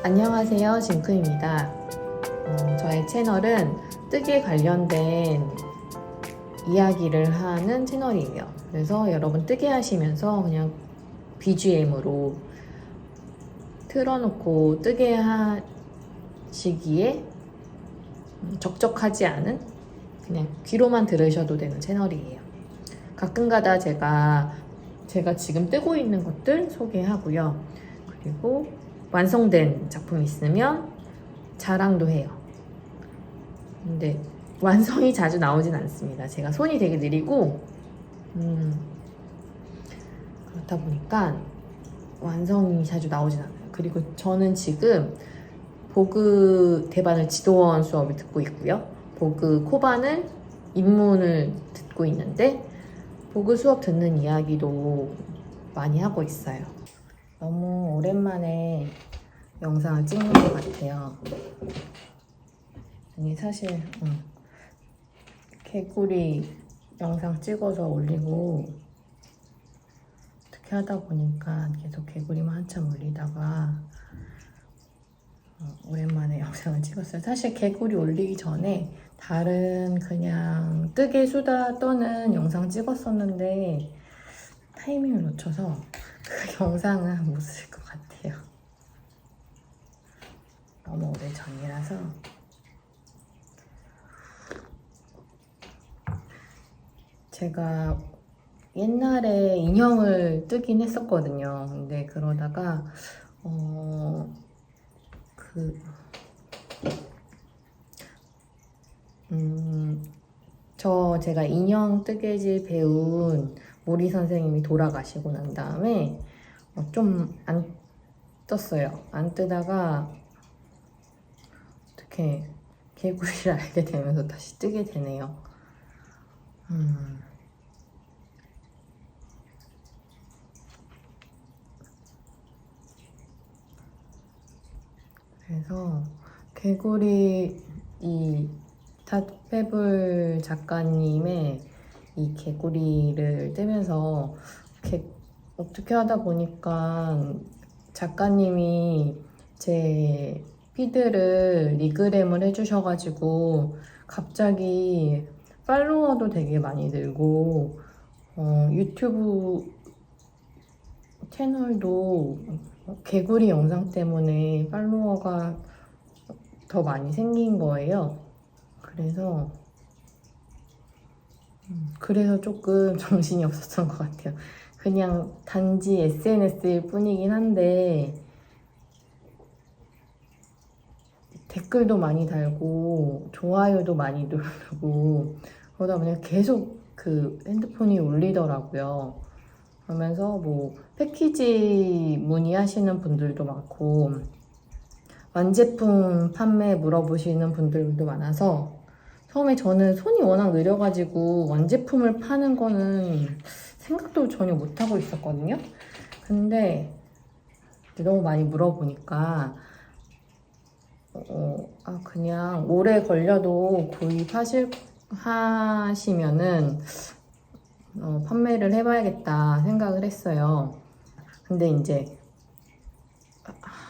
안녕하세요, 진크입니다. 저의 채널은 뜨개 관련된 이야기를 하는 채널이에요. 그래서 여러분 뜨개 하시면서 그냥 BGM으로 틀어놓고 뜨개 하시기에 적적하지 않은 그냥 귀로만 들으셔도 되는 채널이에요. 가끔가다 제가 지금 뜨고 있는 것들 소개하고요. 그리고 완성된 작품이 있으면 자랑도 해요. 근데 완성이 자주 나오진 않습니다. 제가 손이 되게 느리고 그렇다 보니까 완성이 자주 나오진 않아요. 그리고 저는 지금 보그 대바늘 지도원 수업을 듣고 있고요. 보그 코바늘 입문을 듣고 있는데 보그 수업 듣는 이야기도 많이 하고 있어요. 너무 오랜만에 영상을 찍는 것 같아요. 아니 사실 개구리 영상 찍어서 올리고 어떻게 하다 보니까 계속 개구리만 한참 올리다가 오랜만에 영상을 찍었어요. 사실 개구리 올리기 전에 다른 그냥 뜨개 수다 떠는 영상 찍었었는데 타이밍을 놓쳐서 그 영상은 못 쓸 것 같아요. 너무 오래 전이라서. 제가 옛날에 인형을 뜨긴 했었거든요. 근데 그러다가 제가 인형 뜨개질 배운 모리 선생님이 돌아가시고 난 다음에 좀 안 떴어요. 안 뜨다가 어떻게 개구리를 알게 되면서 다시 뜨게 되네요. 그래서 개구리 이 닷페블 작가님의 이 개구리를 뜨면서 어떻게 하다 보니까 작가님이 제 피드를 리그램을 해주셔가지고 갑자기 팔로워도 되게 많이 늘고 유튜브 채널도 개구리 영상 때문에 팔로워가 더 많이 생긴 거예요. 그래서 조금 정신이 없었던 것 같아요. 그냥 단지 SNS일 뿐이긴 한데 댓글도 많이 달고 좋아요도 많이 누르고 그러다 보니 계속 그 핸드폰이 울리더라고요. 그러면서 뭐 패키지 문의하시는 분들도 많고 완제품 판매 물어보시는 분들도 많아서 처음에 저는 손이 워낙 느려가지고 완제품을 파는 거는 생각도 전혀 못하고 있었거든요. 근데 너무 많이 물어보니까 그냥 오래 걸려도 하시면은 판매를 해봐야겠다 생각을 했어요. 근데 이제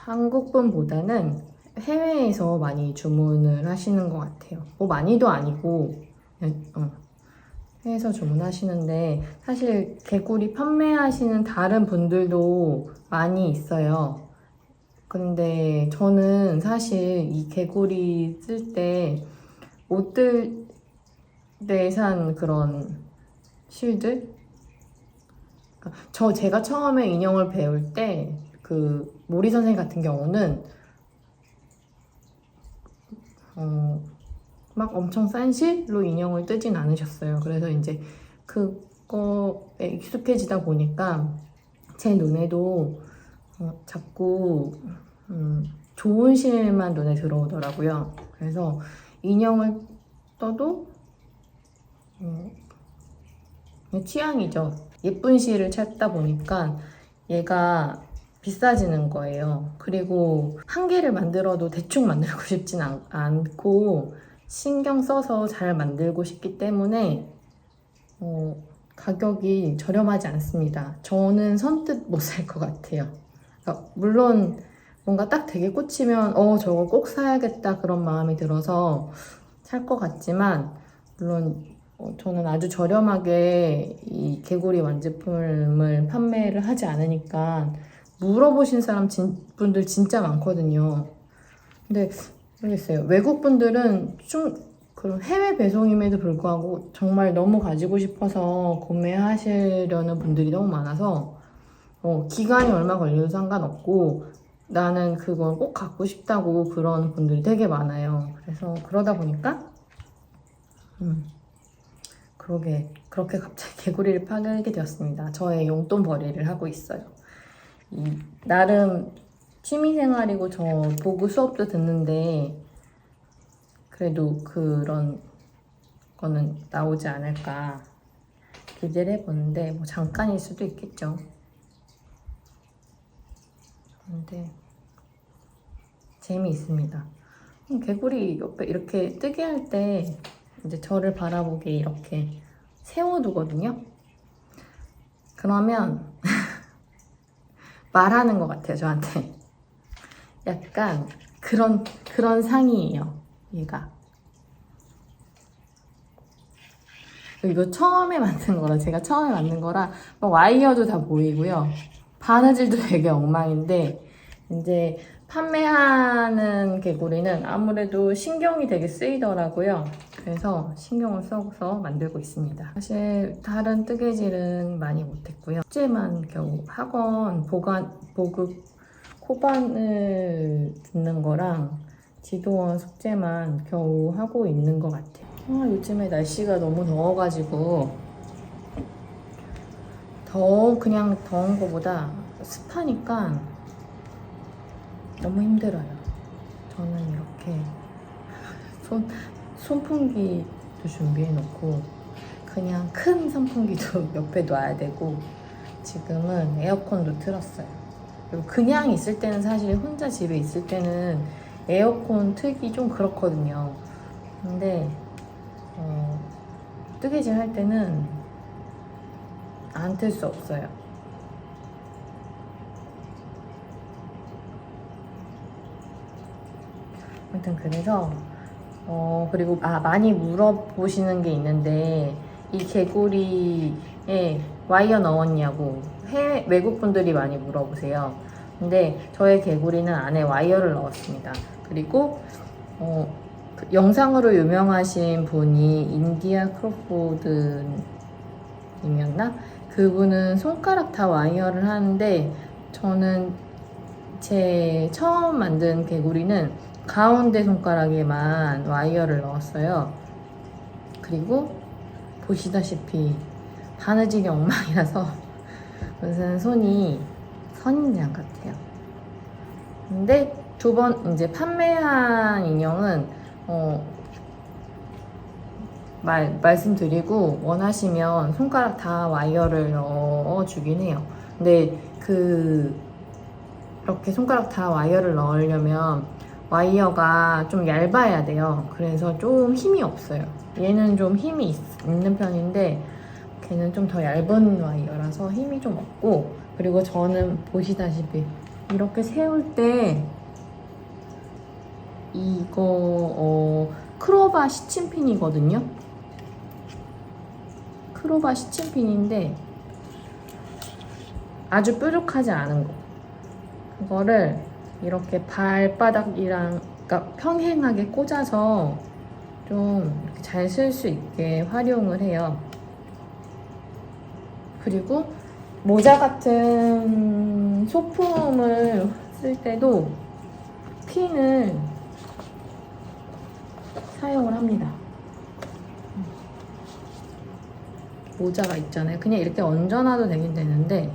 한국 분보다는 해외에서 많이 주문을 하시는 것 같아요. 뭐 많이도 아니고 해외에서 주문하시는데 사실 개구리 판매하시는 다른 분들도 많이 있어요. 근데 저는 사실 이 개구리 쓸 때 옷들 내 산 그런 실들 제가 처음에 인형을 배울 때 그 모리 선생님 같은 경우는 막 엄청 싼 실로 인형을 뜨진 않으셨어요. 그래서 이제 그거에 익숙해지다 보니까 제 눈에도 자꾸 좋은 실만 눈에 들어오더라고요. 그래서 인형을 떠도 그냥 취향이죠. 예쁜 실을 찾다 보니까 얘가 비싸지는 거예요. 그리고 한 개를 만들어도 대충 만들고 싶진 않고 신경 써서 잘 만들고 싶기 때문에 가격이 저렴하지 않습니다. 저는 선뜻 못 살 것 같아요. 그러니까 물론 뭔가 딱 되게 꽂히면 저거 꼭 사야겠다 그런 마음이 들어서 살 것 같지만 물론 저는 아주 저렴하게 이 개구리 완제품을 판매를 하지 않으니까 물어보신 분들 진짜 많거든요. 근데 모르겠어요. 외국 분들은 좀 그런 해외 배송임에도 불구하고 정말 너무 가지고 싶어서 구매하시려는 분들이 너무 많아서 기간이 얼마 걸려도 상관없고 나는 그걸 꼭 갖고 싶다고 그런 분들이 되게 많아요. 그래서 그러다 보니까 그렇게 갑자기 개구리를 팔게 되었습니다. 저의 용돈 벌이를 하고 있어요. 나름 취미생활이고 저 보고 수업도 듣는데 그래도 그런 거는 나오지 않을까 기대를 해보는데 뭐 잠깐일 수도 있겠죠. 근데 재미있습니다. 개구리 옆에 이렇게 뜨게 할 때 이제 저를 바라보게 이렇게 세워두거든요. 그러면 말하는 것 같아요, 저한테. 약간 그런 상이에요, 얘가. 이거 처음에 만든 거라, 제가 처음에 만든 거라 막 와이어도 다 보이고요. 바느질도 되게 엉망인데 이제 판매하는 개구리는 아무래도 신경이 되게 쓰이더라고요. 그래서 신경을 써서 만들고 있습니다. 사실 다른 뜨개질은 많이 못했고요. 숙제만 겨우 학원 보급 코반을 듣는 거랑 지도원 숙제만 겨우 하고 있는 것 같아요. 요즘에 날씨가 너무 더워가지고 그냥 더운 거보다 습하니까 너무 힘들어요. 저는 이렇게 선풍기도 준비해 놓고 그냥 큰 선풍기도 옆에 놔야 되고 지금은 에어컨도 틀었어요. 그리고 그냥 있을 때는 사실 혼자 집에 있을 때는 에어컨 틀기 좀 그렇거든요. 근데 뜨개질 할 때는 안 틀 수 없어요. 아무튼 그래서 그리고 많이 물어보시는 게 있는데 이 개구리에 와이어 넣었냐고 외국 분들이 많이 물어보세요. 근데 저의 개구리는 안에 와이어를 넣었습니다. 그리고 그 영상으로 유명하신 분이 인디아 크로포드님이었나? 그분은 손가락 다 와이어를 하는데 저는 제 처음 만든 개구리는 가운데 손가락에만 와이어를 넣었어요. 그리고 보시다시피 바느질이 엉망이라서 무슨 손이 선인장 같아요. 근데 두 번 이제 판매한 인형은 말씀드리고 원하시면 손가락 다 와이어를 넣어주긴 해요. 근데 이렇게 손가락 다 와이어를 넣으려면 와이어가 좀 얇아야 돼요. 그래서 좀 힘이 없어요. 얘는 좀 힘이 있는 편인데 걔는 좀 더 얇은 와이어라서 힘이 좀 없고, 그리고 저는 보시다시피 이렇게 세울 때 이거 크로바 시침핀이거든요. 크로바 시침핀인데 아주 뾰족하지 않은 거, 그거를 이렇게 발바닥이랑 그러니까 평행하게 꽂아서 좀 잘 쓸 수 있게 활용을 해요. 그리고 모자 같은 소품을 쓸 때도 핀을 사용을 합니다. 모자가 있잖아요. 그냥 이렇게 얹어놔도 되긴 되는데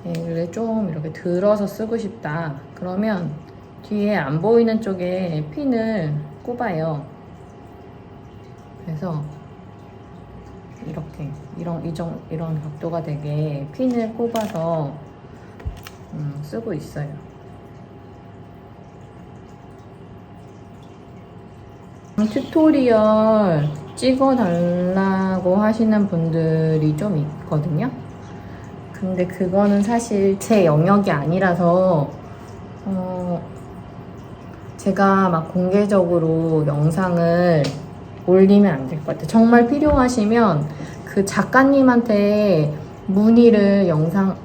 얘를 좀 이렇게 들어서 쓰고 싶다 그러면 뒤에 안 보이는 쪽에 핀을 꼽아요. 그래서 이렇게 이런 각도가 되게 핀을 꼽아서 쓰고 있어요. 튜토리얼 찍어달라고 하시는 분들이 좀 있거든요. 근데 그거는 사실 제 영역이 아니라서 제가 막 공개적으로 영상을 올리면 안 될 것 같아요. 정말 필요하시면 그 작가님한테 문의를 영상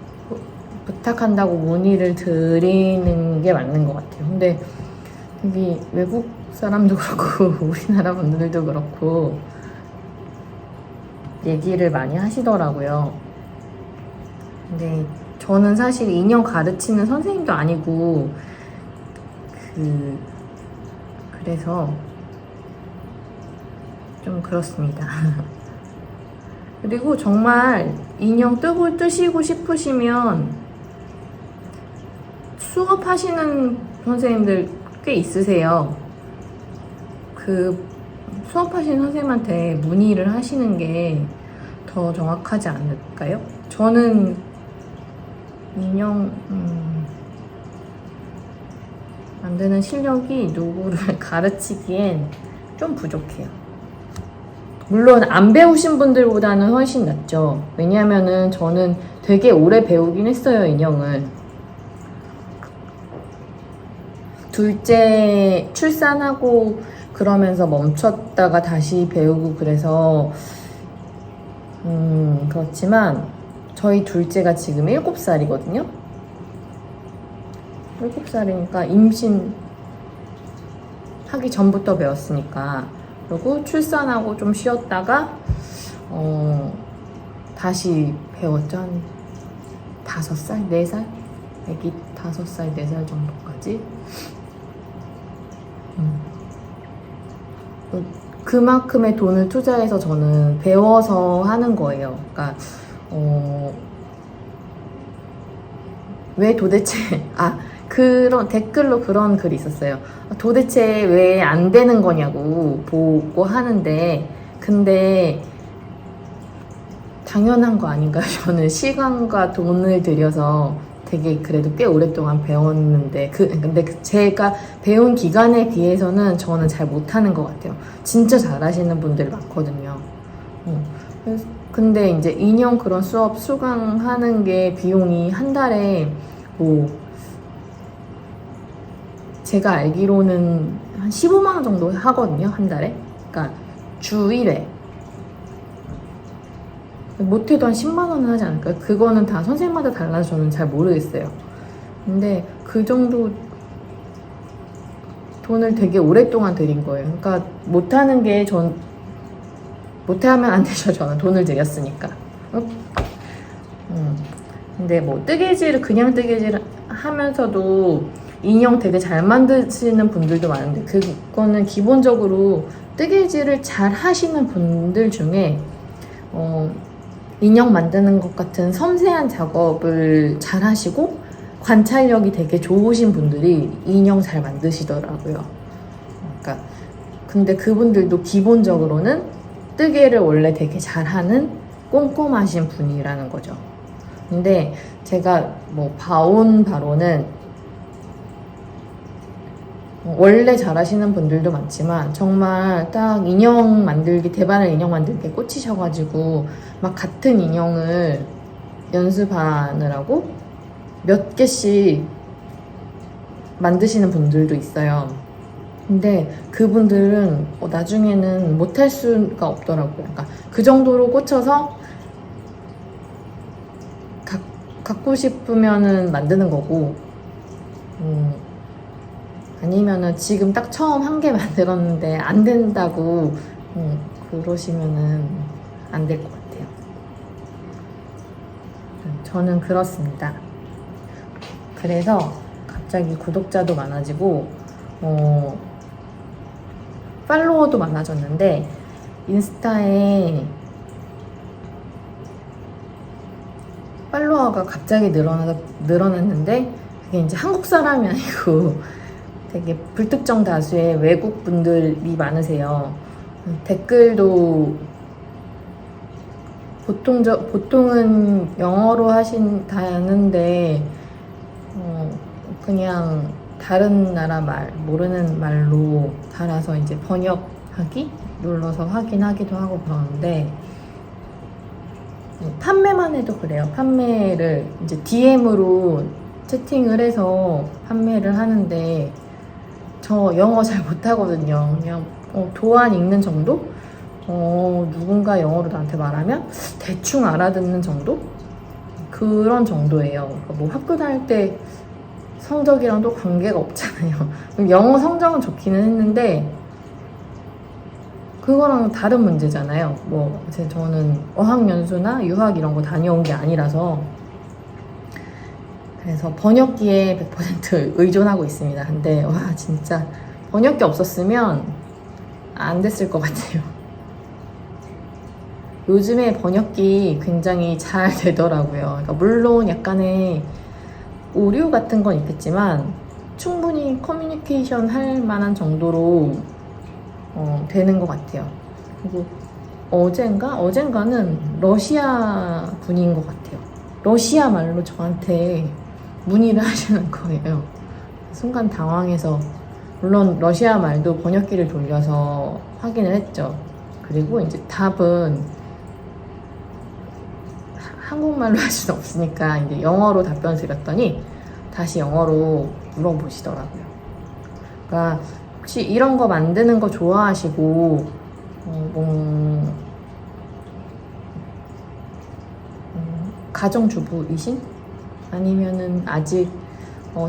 부탁한다고 문의를 드리는 게 맞는 것 같아요. 근데 여기 외국 사람도 그렇고 우리나라 분들도 그렇고 얘기를 많이 하시더라고요. 근데 저는 사실 인형 가르치는 선생님도 아니고 그래서 좀 그렇습니다. 그리고 정말 인형 뜨시고 싶으시면 수업하시는 선생님들 꽤 있으세요. 그 수업하시는 선생님한테 문의를 하시는 게 더 정확하지 않을까요? 저는 인형 만드는 실력이 누구를 가르치기엔 좀 부족해요. 물론 안 배우신 분들보다는 훨씬 낫죠. 왜냐하면은 저는 되게 오래 배우긴 했어요, 인형을. 둘째 출산하고 그러면서 멈췄다가 다시 배우고 그래서 그렇지만 저희 둘째가 지금 7살이거든요. 7살이니까 임신하기 전부터 배웠으니까. 그리고 출산하고 좀 쉬었다가 다시 배웠죠. 한 5살? 4살? 애기 5살, 4살 정도까지. 그만큼의 돈을 투자해서 저는 배워서 하는 거예요. 그러니까 왜 도대체 그런 댓글로 그런 글이 있었어요. 도대체 왜 안 되는 거냐고 보고 하는데 근데 당연한 거 아닌가요? 저는 시간과 돈을 들여서 되게 그래도 꽤 오랫동안 배웠는데 근데 제가 배운 기간에 비해서는 저는 잘 못하는 것 같아요. 진짜 잘하시는 분들 많거든요. 근데 이제 인형 그런 수업 수강하는 게 비용이 한 달에 뭐 제가 알기로는 한 15만 원 정도 하거든요, 한 달에. 그러니까 주 1회. 못해도 한 10만 원은 하지 않을까요? 그거는 다 선생님마다 달라서 저는 잘 모르겠어요. 근데 그 정도 돈을 되게 오랫동안 들인 거예요. 그러니까 못하는 게 못하면 안 되죠. 저는 돈을 들였으니까. 근데 뭐 그냥 뜨개질 하면서도 인형 되게 잘 만드시는 분들도 많은데 그거는 기본적으로 뜨개질을 잘 하시는 분들 중에 인형 만드는 것 같은 섬세한 작업을 잘 하시고 관찰력이 되게 좋으신 분들이 인형 잘 만드시더라고요. 그러니까 근데 그분들도 기본적으로는 뜨개를 원래 되게 잘하는 꼼꼼하신 분이라는 거죠. 근데 제가 뭐 봐온 바로는 원래 잘하시는 분들도 많지만 정말 딱 인형 만들기, 대바늘 인형 만들기에 꽂히셔가지고 막 같은 인형을 연습하느라고 몇 개씩 만드시는 분들도 있어요. 근데 그분들은 나중에는 못할 수가 없더라고요. 그러니까 그 정도로 꽂혀서 갖고 싶으면은 만드는 거고 아니면은 지금 딱 처음 한 개 만들었는데 안 된다고 그러시면은 안 될 것 같아요. 저는 그렇습니다. 그래서 갑자기 구독자도 많아지고 팔로워도 많아졌는데 인스타에 팔로워가 갑자기 늘어났는데 그게 이제 한국 사람이 아니고 되게 불특정 다수의 외국 분들이 많으세요. 댓글도 보통은 영어로 하신다는데 그냥 다른 나라 말 모르는 말로 달아서 이제 번역하기 눌러서 확인하기도 하고 그러는데 판매만 해도 그래요. 판매를 이제 DM으로 채팅을 해서 판매를 하는데 저 영어 잘 못하거든요. 그냥 도안 읽는 정도? 누군가 영어로 나한테 말하면 대충 알아듣는 정도? 그런 정도예요. 그러니까 뭐 학교 다닐 때 성적이랑도 관계가 없잖아요. 영어 성적은 좋기는 했는데 그거랑 다른 문제잖아요. 뭐 저는 어학연수나 유학 이런 거 다녀온 게 아니라서 그래서 번역기에 100% 의존하고 있습니다. 근데 와 진짜 번역기 없었으면 안 됐을 것 같아요. 요즘에 번역기 굉장히 잘 되더라고요. 그러니까 물론 약간의 오류 같은 건 있겠지만 충분히 커뮤니케이션 할 만한 정도로 되는 것 같아요. 그리고 어젠가는 러시아 분인 것 같아요. 러시아 말로 저한테 문의를 하시는 거예요. 순간 당황해서 물론 러시아 말도 번역기를 돌려서 확인을 했죠. 그리고 이제 답은 한국말로 할 수는 없으니까 이제 영어로 답변을 드렸더니 다시 영어로 물어보시더라고요. 그러니까 혹시 이런 거 만드는 거 좋아하시고 가정주부이신? 아니면은 아직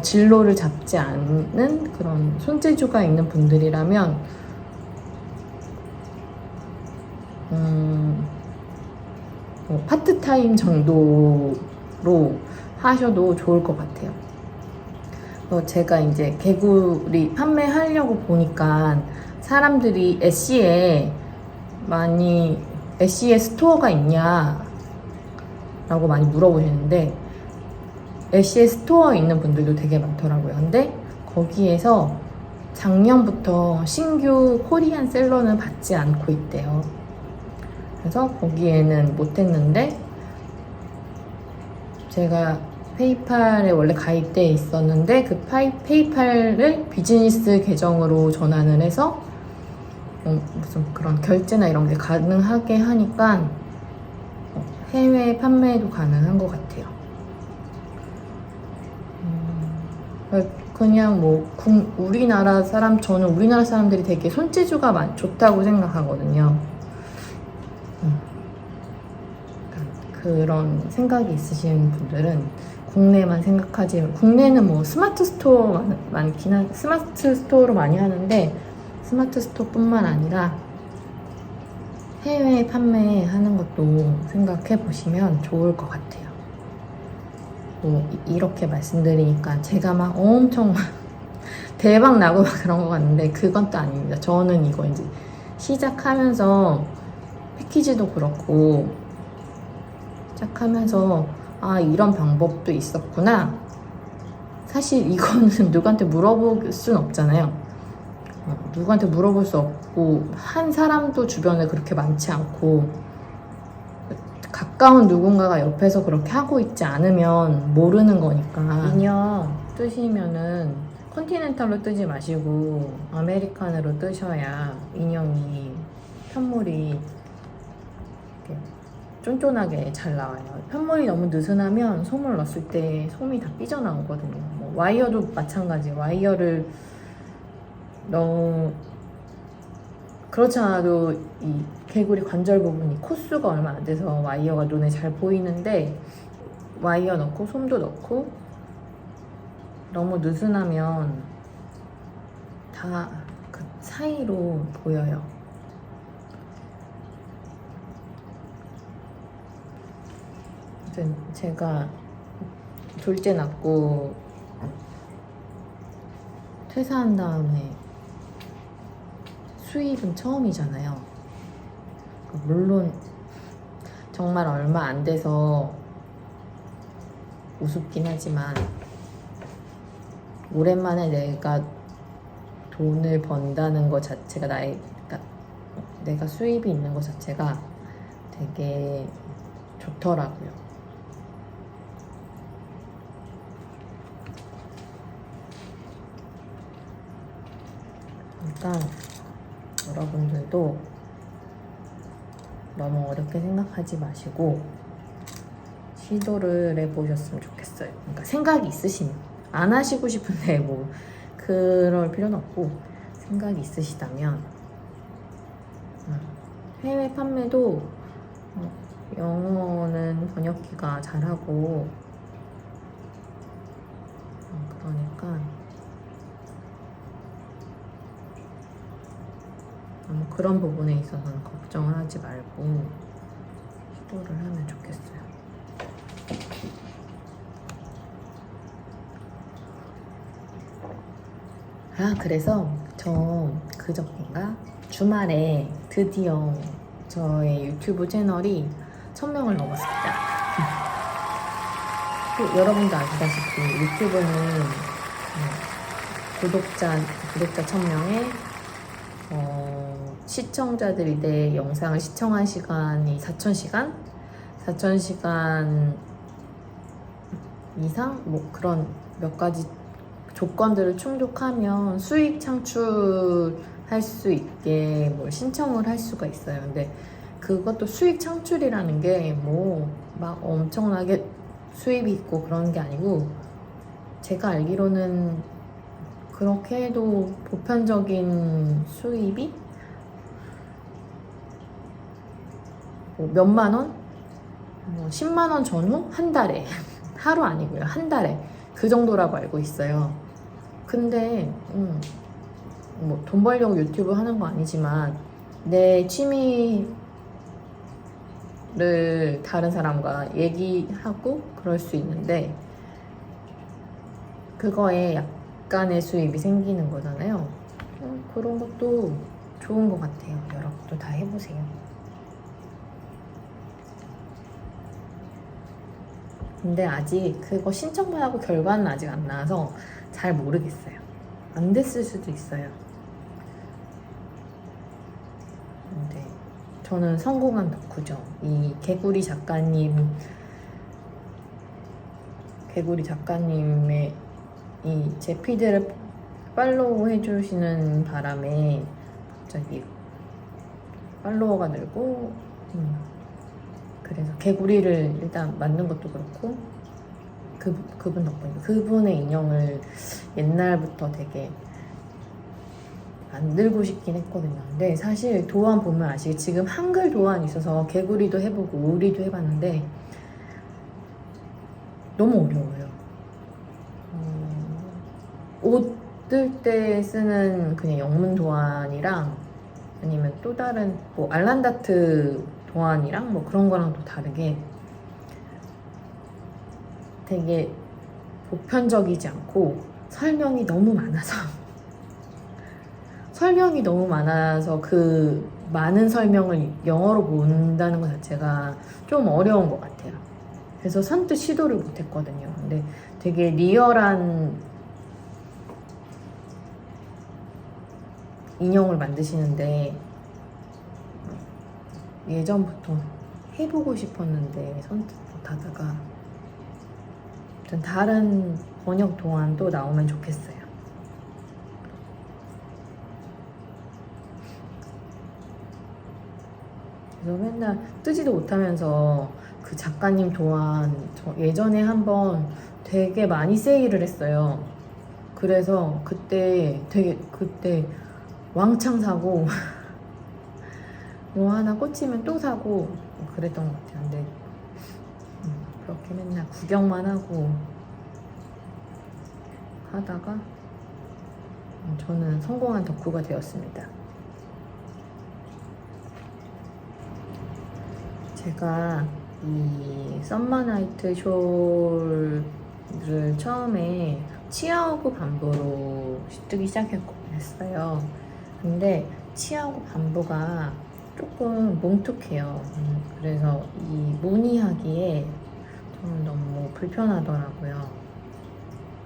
진로를 잡지 않는 그런 손재주가 있는 분들이라면 파트타임 정도로 하셔도 좋을 것 같아요. 제가 이제 개구리 판매하려고 보니까 사람들이 애쉬에 스토어가 있냐 라고 많이 물어보시는데 애쉬에 스토어 있는 분들도 되게 많더라고요. 근데 거기에서 작년부터 신규 코리안 셀러는 받지 않고 있대요. 그래서 거기에는 못했는데 제가 페이팔에 원래 가입돼 있었는데 그 페이팔을 비즈니스 계정으로 전환을 해서 무슨 그런 결제나 이런 게 가능하게 하니까 해외 판매도 가능한 것 같아요. 그냥 뭐 저는 우리나라 사람들이 되게 손재주가 좋다고 생각하거든요. 그런 생각이 있으신 분들은 국내만 생각하지, 국내는 뭐 스마트 스토어로 많이 하는데 스마트 스토어뿐만 아니라 해외 판매하는 것도 생각해 보시면 좋을 것 같아요. 이렇게 말씀드리니까 제가 막 엄청 대박 나고 막 그런 것 같는데 그건 또 아닙니다. 저는 이거 이제 시작하면서 패키지도 그렇고 시작하면서 이런 방법도 있었구나. 사실 이거는 누구한테 물어볼 수는 없잖아요. 누구한테 물어볼 수 없고 한 사람도 주변에 그렇게 많지 않고 가까운 누군가가 옆에서 그렇게 하고 있지 않으면 모르는 거니까. 인형 뜨시면은 컨티넨탈로 뜨지 마시고 아메리칸으로 뜨셔야 인형이 편물이 이렇게 쫀쫀하게 잘 나와요. 편물이 너무 느슨하면 솜을 넣었을 때 솜이 다 삐져나오거든요. 와이어도 마찬가지. 와이어를 너무 그렇지 않아도 이 개구리 관절 부분이 코수가 얼마 안 돼서 와이어가 눈에 잘 보이는데 와이어 넣고 솜도 넣고 너무 느슨하면 다 그 사이로 보여요. 아무튼 제가 둘째 낳고 퇴사한 다음에 수입은 처음이잖아요. 물론 정말 얼마 안 돼서 우습긴 하지만 오랜만에 내가 돈을 번다는 것 자체가 그러니까 내가 수입이 있는 것 자체가 되게 좋더라고요. 그러니까 여러분들도 너무 어렵게 생각하지 마시고 시도를 해보셨으면 좋겠어요. 그러니까 생각이 있으시면 안 하시고 싶은데 뭐 그럴 필요는 없고 생각이 있으시다면 해외 판매도 영어는 번역기가 잘하고 그러니까 그런 부분에 있어서는 걱정을 하지 말고 시도를 하면 좋겠어요. 그래서 저 그저께인가 주말에 드디어 저의 유튜브 채널이 1000명을 넘었습니다. 또 여러분도 아시다시피 유튜브는 구독자 1000명에 시청자들이 내 영상을 시청한 시간이 4000시간? 4000시간 이상? 뭐 그런 몇 가지 조건들을 충족하면 수익 창출할 수 있게 뭘 신청을 할 수가 있어요. 근데 그것도 수익 창출이라는 게 뭐 막 엄청나게 수입이 있고 그런 게 아니고 제가 알기로는 그렇게 해도 보편적인 수입이 뭐 몇만 원? 뭐 10만 원 전후? 한 달에 하루 아니고요. 한 달에 그 정도라고 알고 있어요. 근데 뭐 돈 벌려고 유튜브 하는 거 아니지만 내 취미를 다른 사람과 얘기하고 그럴 수 있는데 그거에 약간의 수입이 생기는 거잖아요. 그런 것도 좋은 것 같아요. 여러분도 다 해보세요. 근데 아직 그거 신청만 하고 결과는 아직 안 나와서 잘 모르겠어요. 안 됐을 수도 있어요. 근데 저는 성공한 덕후죠. 이 개구리 작가님의 이 제 피드를 팔로우 해주시는 바람에 갑자기 팔로워가 늘고 그래서 개구리를 일단 만든 것도 그렇고 그분 덕분에 그분의 인형을 옛날부터 되게 만들고 싶긴 했거든요. 근데 사실 도안 보면 아시겠지만 지금 한글 도안이 있어서 개구리도 해보고 오리도 해봤는데 너무 어려워요. 옷 뜰 때 쓰는 그냥 영문 도안이랑 아니면 또 다른 뭐 알란다트 도안이랑 뭐 그런 거랑 또 다르게 되게 보편적이지 않고 설명이 너무 많아서 그 많은 설명을 영어로 본다는 것 자체가 좀 어려운 것 같아요. 그래서 선뜻 시도를 못 했거든요. 근데 되게 리얼한 인형을 만드시는데 예전부터 해보고 싶었는데 선뜻 못하다가 좀 다른 번역 도안도 나오면 좋겠어요. 그래서 맨날 뜨지도 못하면서 그 작가님 도안 예전에 한번 되게 많이 세일을 했어요. 그래서 그때 왕창 사고 뭐 하나 꽂히면 또 사고 그랬던 것 같아요. 근데 그렇게 맨날 구경만 하고 하다가 저는 성공한 덕후가 되었습니다. 제가 이 썸머나이트 숄을 처음에 치아오고 반보로 뜨기 시작했어요. 근데 치아오고 반보가 조금 뭉툭해요. 그래서 이 무늬하기에 저는 너무 불편하더라고요.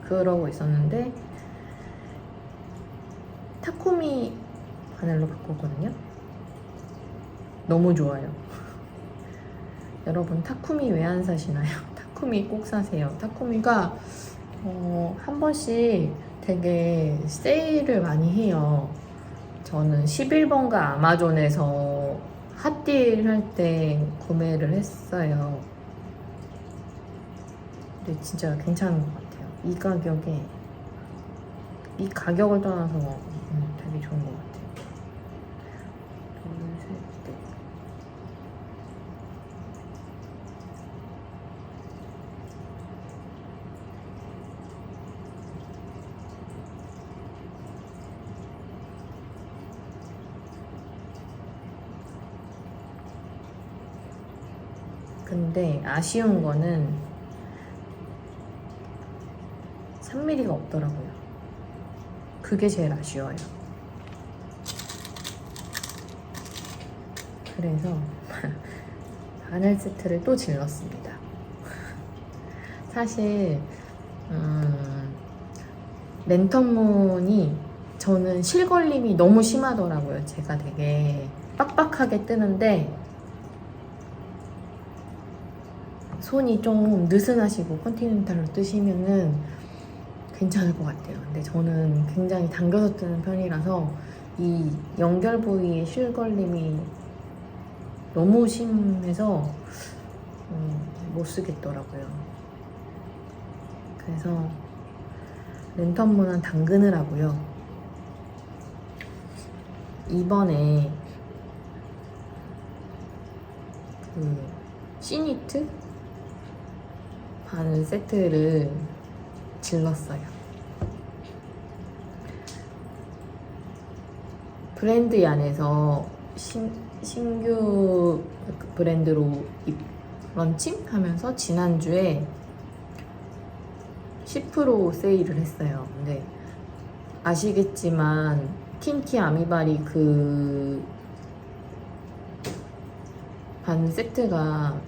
그러고 있었는데 타코미 바늘로 바꿨거든요. 너무 좋아요. 여러분 타쿠미 왜 안 사시나요? 타쿠미 꼭 사세요. 타쿠미가 한 번씩 되게 세일을 많이 해요. 저는 11번가 아마존에서 핫딜 할 때 구매를 했어요. 근데 진짜 괜찮은 것 같아요. 이 가격에, 이 가격을 떠나서 되게 좋은 것 같아요. 둘, 셋, 넷. 근데 아쉬운 거는 3mm가 없더라고요. 그게 제일 아쉬워요. 그래서 바늘 세트를 또 질렀습니다. 사실 랜턴문이 저는 실걸림이 너무 심하더라고요. 제가 되게 빡빡하게 뜨는데 손이 좀 느슨하시고 컨티넨탈로 뜨시면은 괜찮을 것 같아요. 근데 저는 굉장히 당겨서 뜨는 편이라서 이 연결 부위의 실걸림이 너무 심해서 못 쓰겠더라고요. 그래서 랜턴문은 당근을 하고요. 이번에 그 시니트 바늘 세트를 질렀어요. 브랜드 안에서 신규 브랜드로 런칭하면서 지난주에 10% 세일을 했어요. 근데 아시겠지만 킨키 아미바리 그 바늘 세트가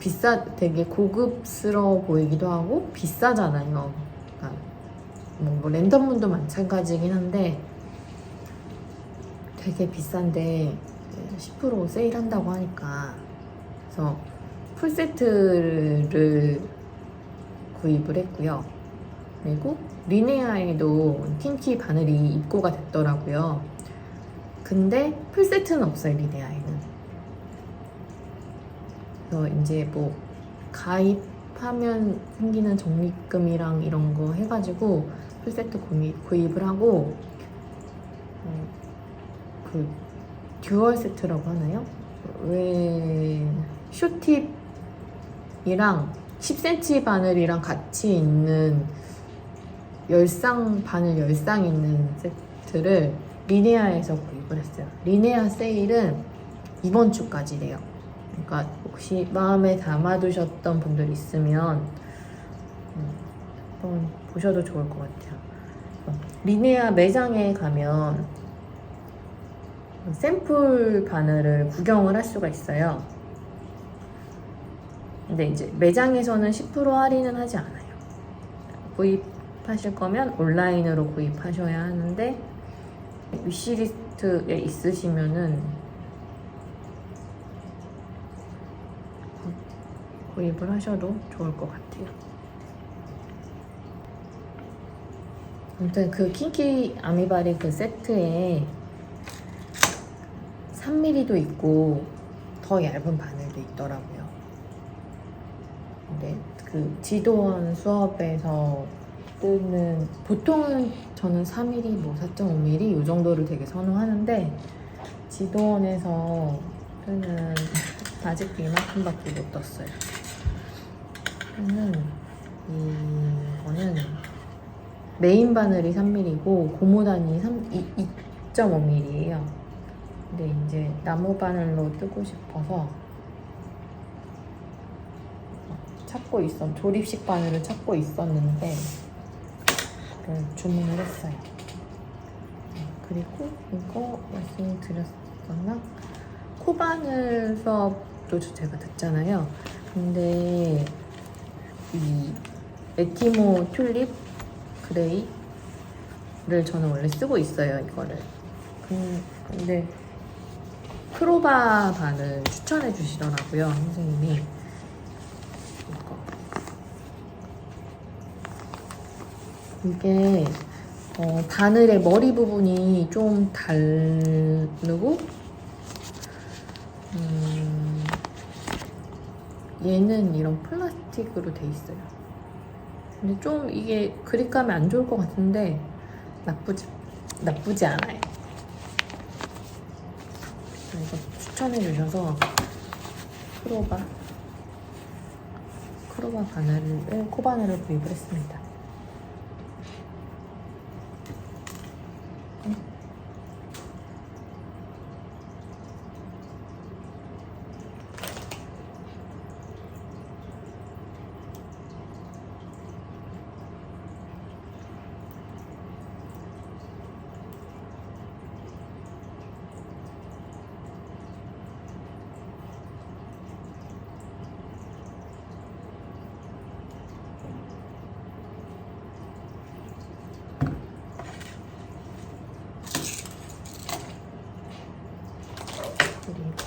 되게 고급스러워 보이기도 하고 비싸잖아요. 그러니까 뭐 랜턴문도 마찬가지긴 한데 되게 비싼데 10% 세일한다고 하니까 그래서 풀세트를 구입을 했고요. 그리고 리네아에도 킨키 바늘이 입고가 됐더라고요. 근데 풀세트는 없어요, 리네아에는. 그래서 이제 뭐 가입하면 생기는 적립금이랑 이런 거 해가지고 풀세트 구입을 하고 그 듀얼 세트라고 하나요? 왜 슈팁이랑 10cm 바늘이랑 같이 있는 바늘 열상 있는 세트를 리네아에서 구입을 했어요. 리네아 세일은 이번 주까지래요. 그러니까 혹시 마음에 담아두셨던 분들 있으면 한번 보셔도 좋을 것 같아요. 리네아 매장에 가면 샘플 바늘을 구경을 할 수가 있어요. 근데 이제 매장에서는 10% 할인은 하지 않아요. 구입하실 거면 온라인으로 구입하셔야 하는데 위시리스트에 있으시면은 구입을 하셔도 좋을 것 같아요. 아무튼 그 킨키 아미바리 그 세트에 3mm도 있고 더 얇은 바늘도 있더라고요. 근데 그 지도원 수업에서 뜨는 보통은 저는 4mm, 뭐 4.5mm 이 정도를 되게 선호하는데 지도원에서 뜨는 아직 이만큼밖에 못 떴어요. 이거는 메인 바늘이 3mm고 고무단이 2.5mm예요. 근데 이제 나무 바늘로 뜨고 싶어서 조립식 바늘을 찾고 있었는데 주문을 했어요. 그리고 이거 말씀드렸었나? 코바늘 수업도 제가 듣잖아요. 근데 이 에티모 튤립 그레이를 저는 원래 쓰고 있어요. 이거를. 근데 크로바 바늘 추천해 주시더라고요, 선생님이. 이게 바늘의 머리 부분이 좀 다르고 얘는 이런 플라스틱으로 돼 있어요. 근데 좀 이게 그립감이 안 좋을 것 같은데 나쁘지 않아요. 이거 추천해 주셔서 크로바 코바늘을 구입을 했습니다.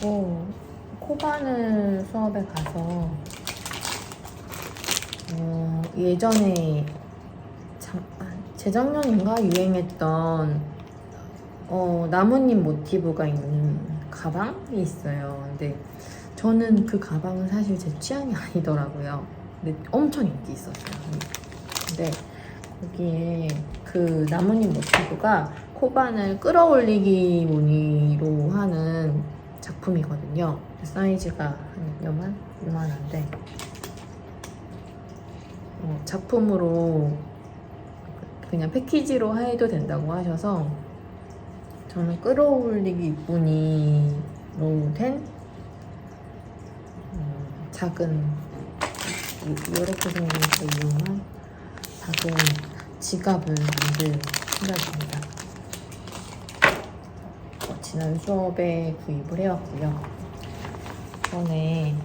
그리고 코바늘 수업에 가서 예전에 재작년인가 유행했던 나뭇잎 모티브가 있는 가방이 있어요. 근데 저는 그 가방은 사실 제 취향이 아니더라고요. 근데 엄청 인기 있었어요. 근데 거기에 그 나뭇잎 모티브가 코바늘 끌어올리기 무늬로 하는 작품이거든요. 사이즈가 한 요만한데 작품으로 그냥 패키지로 해도 된다고 하셔서 저는 끌어올리기 무늬로 된 작은 이렇게 생긴 이용한 작은 지갑을 만들 생각입니다. 지난 수업에 구입을 해왔고요. 전에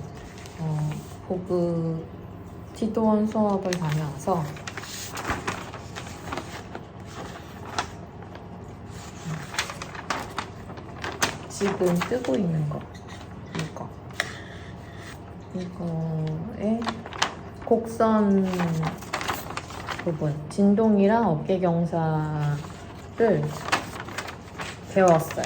보그 티도원 수업을 다녀와서 지금 뜨고 있는 거 이거의 곡선 부분 진동이랑 어깨 경사를 배웠어요.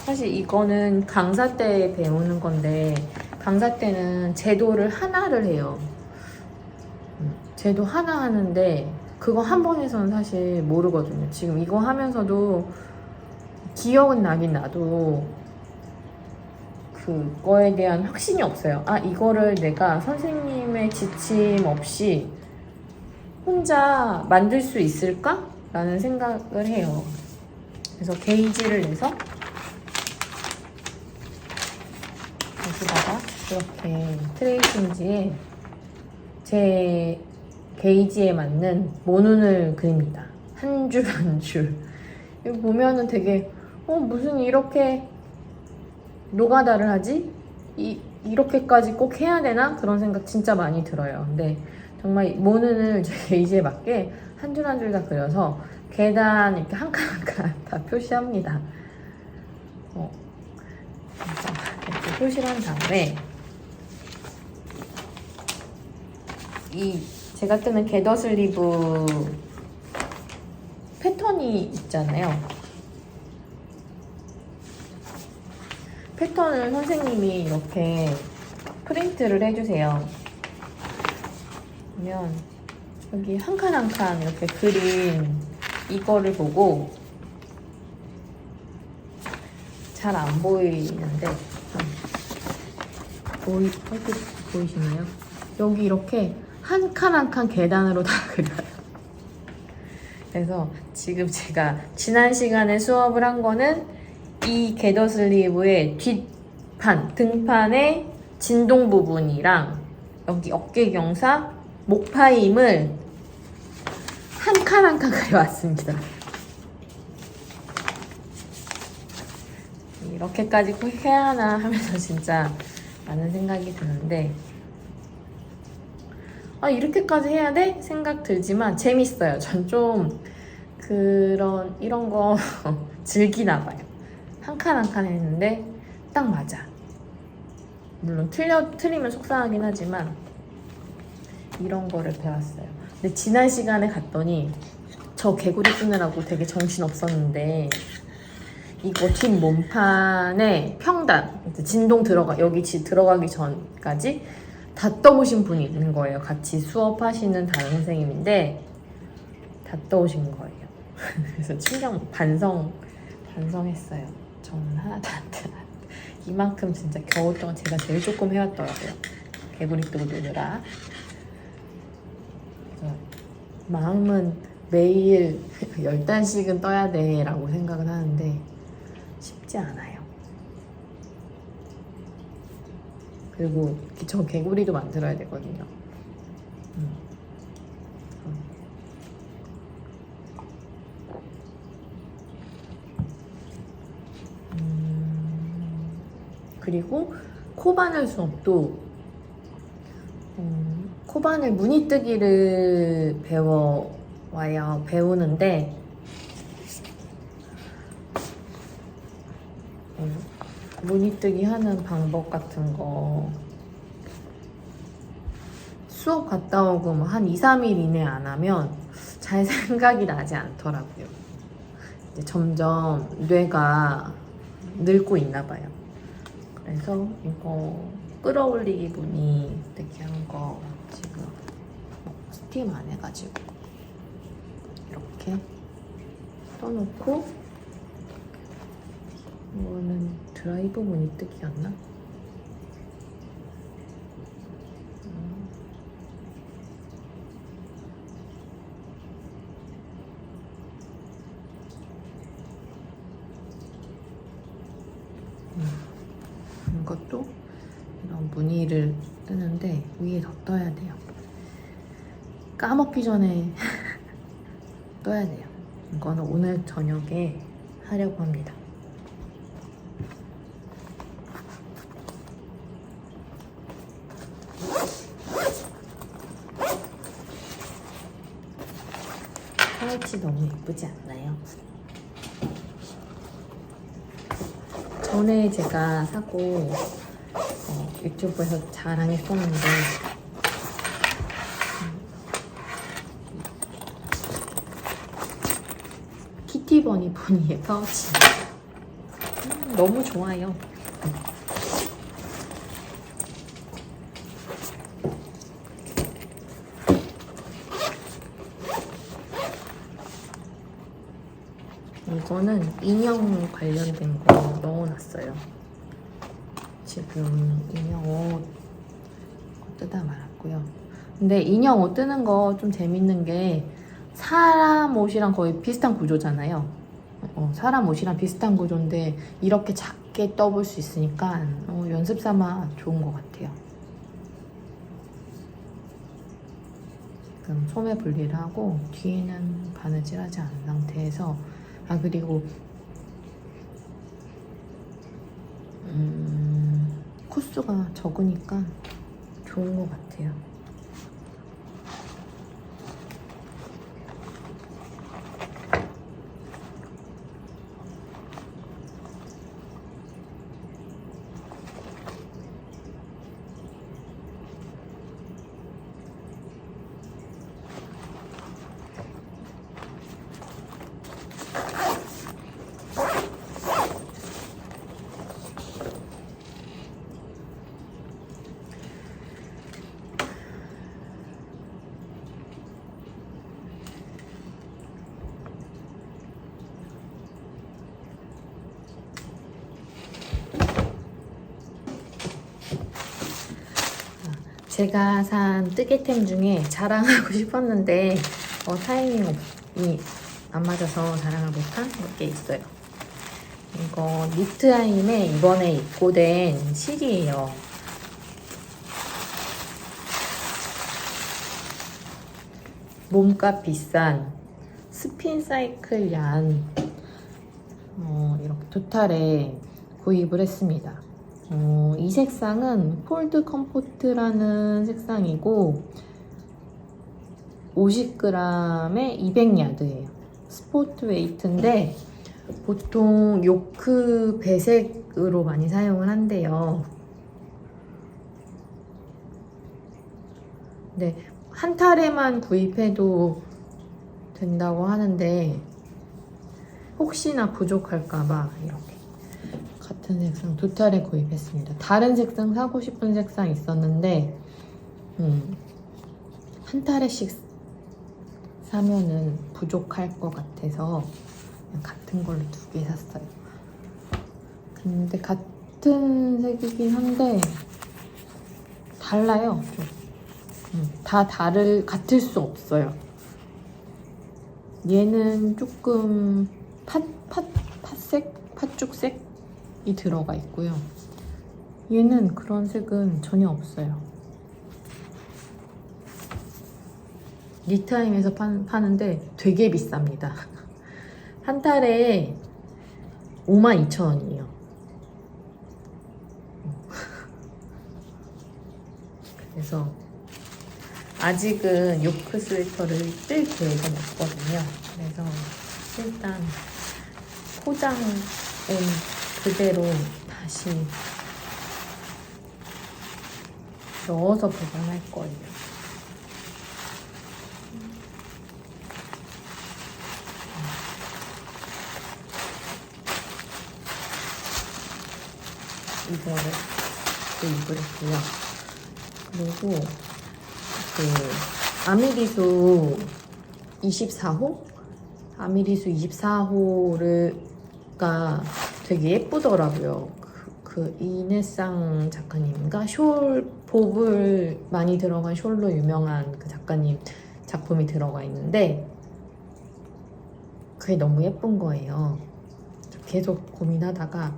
사실 이거는 강사 때 배우는 건데 강사 때는 제도를 하나를 해요. 제도 하나 하는데 그거 한 번 해서는 사실 모르거든요. 지금 이거 하면서도 기억은 나긴 나도 그거에 대한 확신이 없어요. 이거를 내가 선생님의 지침 없이 혼자 만들 수 있을까? 라는 생각을 해요. 그래서 게이지를 내서 여기다가 이렇게 트레이싱지에 제 게이지에 맞는 모눈을 그립니다. 한 줄 한 줄. 이거 보면은 되게 무슨 이렇게 노가다를 하지? 이렇게까지 꼭 해야 되나? 그런 생각 진짜 많이 들어요. 근데 정말 모눈을 제 게이지에 맞게 한 줄 한 줄 다 그려서 계단 이렇게 한 칸 한 칸 다 표시합니다. 이렇게 표시를 한 다음에 제가 뜨는 게더 슬리브 패턴이 있잖아요. 패턴을 선생님이 이렇게 프린트를 해주세요. 그러면 여기 한 칸 한 칸 이렇게 그린 이거를 보고 잘 안 보이는데 보이시나요? 여기 이렇게 한 칸 한 칸 계단으로 다 그려요. 그래서 지금 제가 지난 시간에 수업을 한 거는 이 게더 슬리브의 뒷판, 등판의 진동 부분이랑 여기 어깨경사, 목파임을 한 칸 한 칸 그려왔습니다. 이렇게까지 꼭 해야 하나 하면서 진짜 많은 생각이 드는데 이렇게까지 해야 돼? 생각 들지만 재밌어요. 전 좀 이런 거 즐기나 봐요. 한 칸 한 칸 했는데 딱 맞아. 물론 틀리면 속상하긴 하지만 이런 거를 배웠어요. 근데 지난 시간에 갔더니 저 개구리 쓰느라고 되게 정신 없었는데 이거 뒷 몸판에 평단, 진동 여기 들어가기 전까지 다 떠보신 분이 있는 거예요. 같이 수업하시는 다른 선생님인데 다 떠오신 거예요. 그래서 반성했어요. 저는 하나도 안 돼. 이만큼 진짜 겨울 동안 제가 제일 조금 해왔더라고요. 개구리 뜨고 노느라. 그래서 마음은 매일 10단씩은 떠야 돼 라고 생각은 하는데 쉽지 않아요. 그리고 저 개구리도 만들어야 되거든요. 그리고 코바늘 수업도 코바늘 무늬뜨기를 배우는데 무늬뜨기 하는 방법 같은 거 수업 갔다 오고 한 2-3일 이내 안 하면 잘 생각이 나지 않더라고요. 이제 점점 뇌가 늙고 있나 봐요. 그래서 이거 끌어올리기 무늬뜨기 한 거 지금 스팀 안 해가지고 이렇게 떠놓고 이거는 드라이브 무늬뜨기였나? 이것도 이런 무늬를 뜨는데 위에 더 떠야 돼요. 까먹기 전에 떠야 돼요. 이거는 오늘 저녁에 하려고 합니다. 파우치 너무 예쁘지 않나요? 전에 제가 사고 유튜브에서 자랑했었는데 키티버니 보니의 파우치 너무 좋아요. 이거는 인형 관련된 거 넣어놨어요. 지금 인형 옷 뜯다 말았고요. 근데 인형 옷 뜨는 거 좀 재밌는 게 사람 옷이랑 거의 비슷한 구조잖아요. 사람 옷이랑 비슷한 구조인데 이렇게 작게 떠볼 수 있으니까 연습 삼아 좋은 것 같아요. 지금 소매 분리를 하고 뒤에는 바느질하지 않은 상태에서 그리고 코수가 적으니까 좋은 것 같아요. 제가 산 뜨개템 중에 자랑하고 싶었는데 타이밍이 안 맞아서 자랑을 못한 몇 개 있어요. 이거 니트아임에 이번에 입고된 실이에요. 몸값 비싼 스핀 사이클 얀 이렇게 도탈에 구입을 했습니다. 이 색상은 폴드 컴포트라는 색상이고 50g에 200야드예요. 스포트 웨이트인데 보통 요크 배색으로 많이 사용을 한대요. 네, 한 탈에만 구입해도 된다고 하는데 혹시나 부족할까봐 이렇게 같은 색상 두 탈에 구입했습니다. 다른 색상 사고 싶은 색상 있었는데 한 탈에씩 사면은 부족할 것 같아서 그냥 같은 걸로 두 개 샀어요. 근데 같은 색이긴 한데 달라요. 다 같을 수 없어요. 얘는 조금 팥죽색이 들어가 있고요. 얘는 그런 색은 전혀 없어요. 니타임에서 파는데 되게 비쌉니다. 한 탈에 52,000원이에요. 그래서 아직은 요크 스웨터를 뜰 계획은 없거든요. 그래서 일단 포장은 그대로 다시 넣어서 보관할 거예요. 이거를 구입을 했고요. 그리고 아미리수 24호? 아미리수 24호가 되게 예쁘더라고요. 그 이네상 작가님인가? 복을 많이 들어간 숄로 유명한 그 작가님 작품이 들어가 있는데 그게 너무 예쁜 거예요. 계속 고민하다가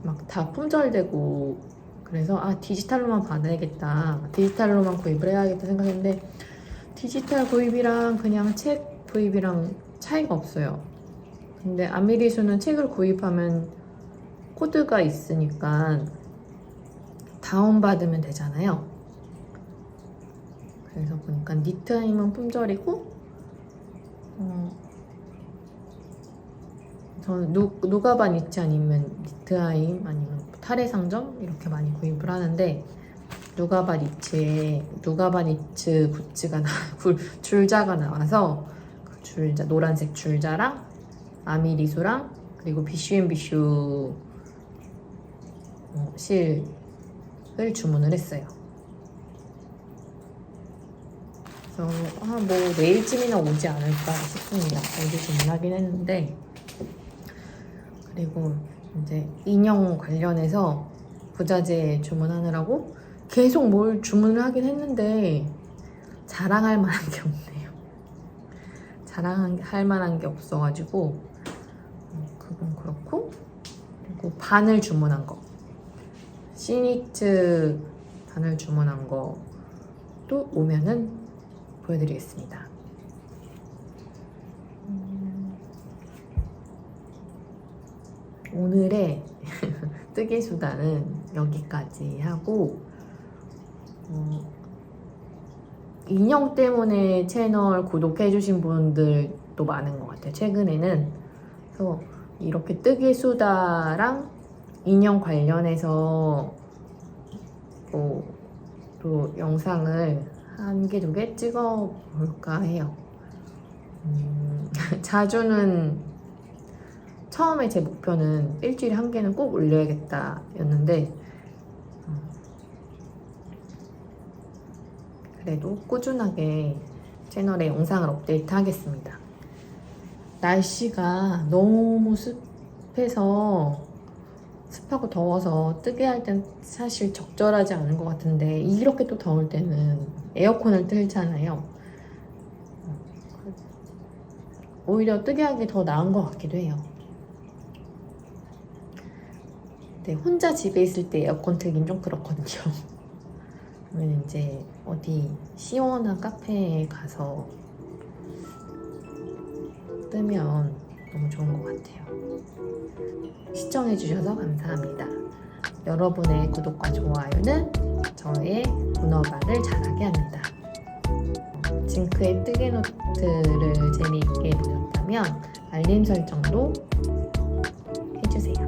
막 다 품절되고 그래서 디지털로만 받아야겠다, 디지털로만 구입을 해야겠다 생각했는데 디지털 구입이랑 그냥 책 구입이랑 차이가 없어요. 근데 아미리수는 책을 구입하면 코드가 있으니까 다운받으면 되잖아요. 그래서 보니까 니트아임은 품절이고 저는 누가바 니트 아니면 니트아임 아니면 탈의상점 이렇게 많이 구입을 하는데 누가바 니트 굿즈가 줄자가 나와서 그 줄자 노란색 줄자랑 아미리수랑 그리고 비슈앤비슈 실을 주문을 했어요. 그래서 뭐 내일쯤이나 오지 않을까 싶습니다. 어제 주문하긴 했는데 그리고 이제 인형 관련해서 부자재 주문하느라고 계속 뭘 주문을 하긴 했는데 자랑할 만한 게 없네요. 자랑할 만한 게 없어가지고 그건 그렇고 그리고 바늘 주문한 거 시니트 바늘 주문한 거도 오면은 보여드리겠습니다. 오늘의 뜨개 수다는 여기까지 하고 인형 때문에 채널 구독해주신 분들도 많은 것 같아요. 최근에는. 그래서 이렇게 뜨개 수다랑 인형 관련해서 또 영상을 한 개, 두 개 찍어볼까 해요. 자주는 처음에 제 목표는 일주일에 한 개는 꼭 올려야겠다 였는데 그래도 꾸준하게 채널에 영상을 업데이트 하겠습니다. 날씨가 너무 습하고 더워서 뜨개 할 땐 사실 적절하지 않은 것 같은데 이렇게 또 더울 때는 에어컨을 틀잖아요. 오히려 뜨개 하기 더 나은 것 같기도 해요. 네, 혼자 집에 있을 때 에어컨 틀긴 좀 그렇거든요. 그러면 이제 어디 시원한 카페에 가서 뜨면 너무 좋은 것 같아요. 시청해주셔서 감사합니다. 여러분의 구독과 좋아요는 저의 문어발을 자라게 합니다. 징크의 뜨개 노트를 재미있게 보셨다면 알림 설정도 해주세요.